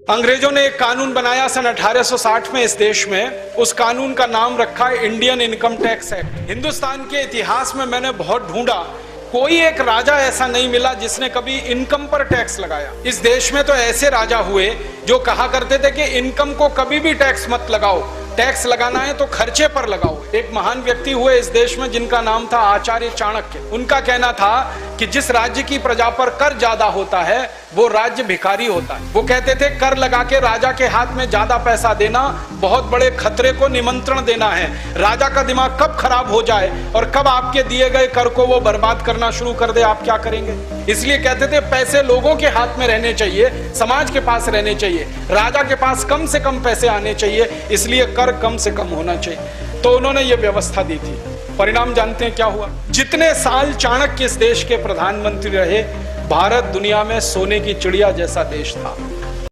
अंग्रेजों ने एक कानून बनाया सन 1860 में इस देश में। उस कानून का नाम रखा है Indian income tax act. Hindustan के इतिहास में मैंने बहुत ढूंढा, कोई एक राजा ऐसा नहीं मिला जिसने कभी इनकम पर टैक्स लगाया। इस देश में तो ऐसे राजा हुए जो कहा करते थे कि इनकम को कभी भी टैक्स मत लगाओ, टैक्स लगाना है तो खर्चे पर लगाओ। एक महान व्यक्ति हुए इस देश में जिनका नाम था आचार्य चाणक्य। उनका कहना था कि जिस राज्य की प्रजा पर कर ज्यादा होता है वो राज्य भिखारी होता है। वो कहते थे कर लगा के राजा के हाथ में ज्यादा पैसा देना बहुत बड़े खतरे को निमंत्रण देना है। राजा का दिमाग कब खराब हो जाए और कब आपके दिए गए कर को वो बर्बाद करना शुरू कर दे, आप क्या करेंगे? इसलिए कहते थे पैसे लोगों के हाथ में रहने चाहिए, समाज के पास रहने चाहिए, राजा के पास कम से कम पैसे आने चाहिए, इसलिए कर कम से कम होना चाहिए। तो उन्होंने ये व्यवस्था दी थी। परिणाम जानते हैं क्या हुआ? जितने साल चाणक्य इस देश के प्रधानमंत्री रहे, भारत दुनिया में सोने की चिड़िया जैसा देश था।